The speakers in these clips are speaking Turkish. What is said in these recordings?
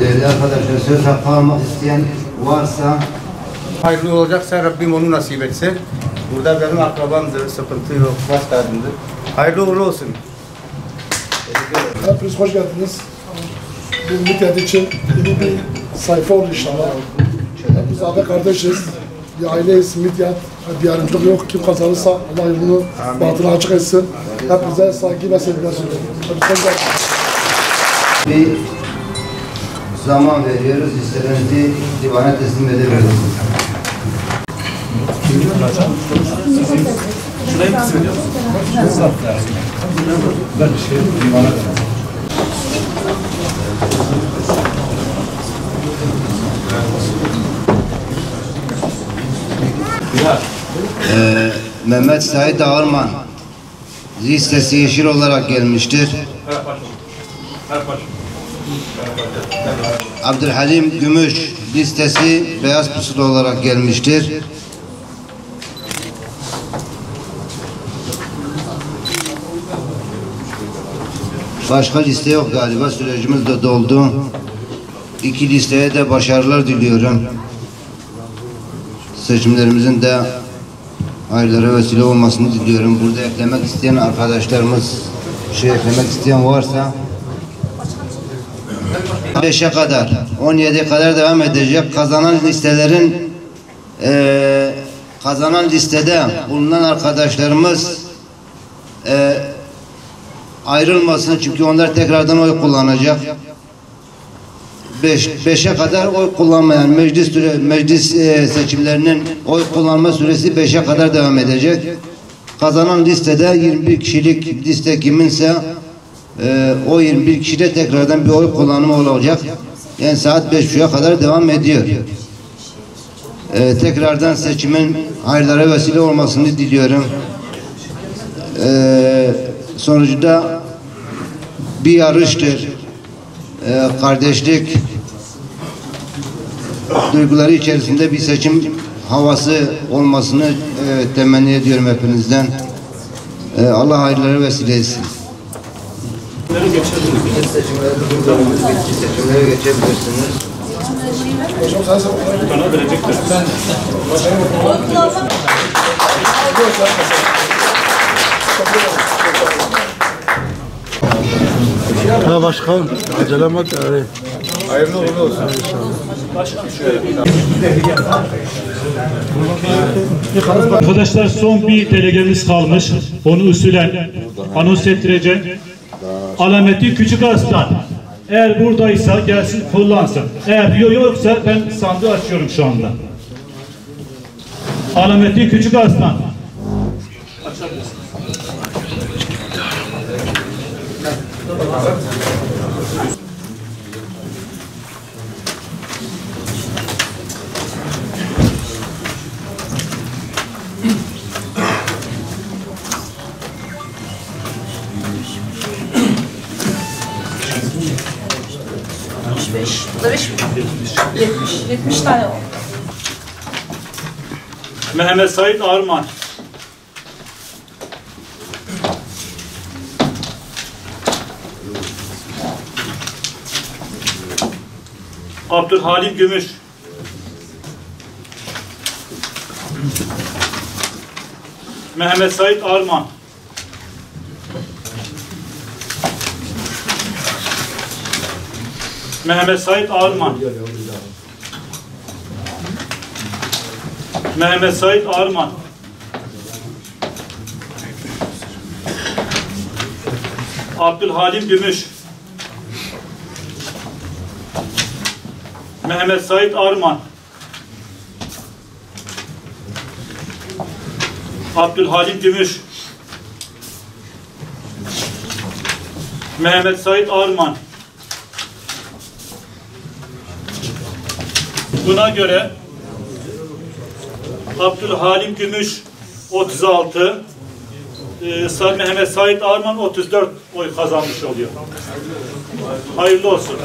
Değerli arkadaşlar, söz hakkı almak isteyen varsa hayırlı olacaksa Rabbim onu nasip etsin. Burada benim akrabamdır, sıkıntı yok, baş tacımdır. Hayırlı uğurlu olsun. Hepiniz hoş geldiniz. Bu miting için yeni bir sayfa oldu inşallah. Biz abi kardeşiz, bir aileyiz, miting. Bir ayrımcılık yok. Kim kazanırsa Allah yolunu batına açık etsin. Hepinize saygı ve sevgiler sunuyorum. bir zaman veriyoruz. Listelerinizi divana teslim edebiliriz. Şurayı mı kısım ediyoruz? Ben bir şey divana Mehmet Said Ağırman listesi yeşil olarak gelmiştir. Abdülhalim Gümüş listesi beyaz pusula olarak gelmiştir. Başka liste yok galiba, sürecimiz de doldu. İki listeye de başarılar diliyorum. Seçimlerimizin de hayırlara vesile olmasını diliyorum. Burada eklemek isteyen arkadaşlarımız, eklemek isteyen varsa 5'e kadar, 17'ye kadar devam edecek. Kazanan listede bulunan arkadaşlarımız ayrılmasın, çünkü onlar tekrardan oy kullanacak. 5'e kadar oy kullanmayan meclis seçimlerinin oy kullanma süresi 5'e kadar devam edecek. Kazanan listede 21 kişilik liste kiminse o 21 kişide tekrardan bir oy kullanımı olacak. Yani saat 5'e kadar devam ediyor. Tekrardan seçimin hayırlara vesile olmasını diliyorum. Sonucunda bir yarıştır. Kardeşlik duyguları içerisinde bir seçim havası olmasını temenni ediyorum hepinizden. Allah hayırlara vesile etsin. Seçimlere geçebilirsiniz. Bana verecektir. Ha başkanım, acelem var. Hayırlı uğurlu olsun. Arkadaşlar son bir delegemiz kalmış. Onu usulen anons ettireceğim. Alameti Küçük Arslan. Eğer buradaysa gelsin kullansın. Eğer yoksa ben sandığı açıyorum şu anda. Alameti Küçük Arslan. Açabilirsiniz. Bu da 5 mi? 70 tane oldu. Mehmet Said Arman. Abdülhalim Gümüş. Mehmet Said Arman. Mehmet Said Arman. Mehmet Said Arman. Abdülhalim Gümüş. Mehmet Said Arman. Abdülhalim Gümüş. Mehmet Said Arman. Buna göre Abdülhalim Gümüş 36, Mehmet Said Arman 34 oy kazanmış oluyor. Hayırlı olsun.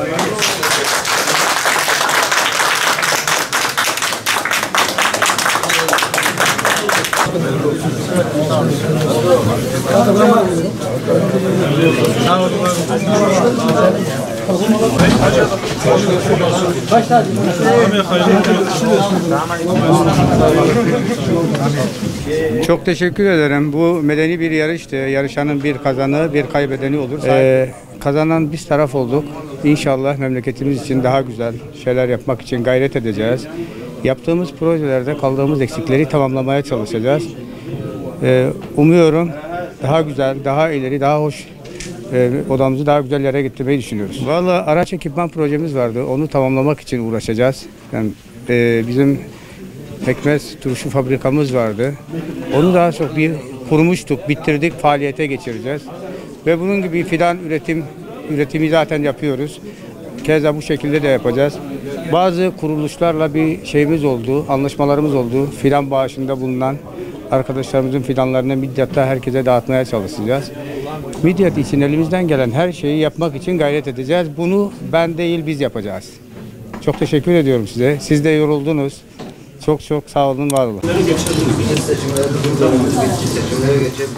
Çok teşekkür ederim. Bu medeni bir yarıştı. Yarışanın bir kazanı, bir kaybedeni olur. Kazanan biz taraf olduk. İnşallah memleketimiz için daha güzel şeyler yapmak için gayret edeceğiz. Yaptığımız projelerde kaldığımız eksikleri tamamlamaya çalışacağız. Umuyorum daha güzel, daha ileri, daha hoş odamızı daha güzel yere getirmeyi düşünüyoruz. Vallahi araç ekipman projemiz vardı. Onu tamamlamak için uğraşacağız. Yani bizim pekmez turşu fabrikamız vardı. Onu daha çok bir kurmuştuk, bitirdik, faaliyete geçireceğiz. Ve bunun gibi fidan üretimi zaten yapıyoruz. Keza bu şekilde de yapacağız. Bazı kuruluşlarla bir şeyimiz oldu, anlaşmalarımız oldu. Fidan bağışında bulunan arkadaşlarımızın fidanlarını Midyat'ta herkese dağıtmaya çalışacağız. Midyat için elimizden gelen her şeyi yapmak için gayret edeceğiz. Bunu ben değil biz yapacağız. Çok teşekkür ediyorum size. Siz de yoruldunuz. Çok çok sağ olun, var olun. Seçimlere geçelim.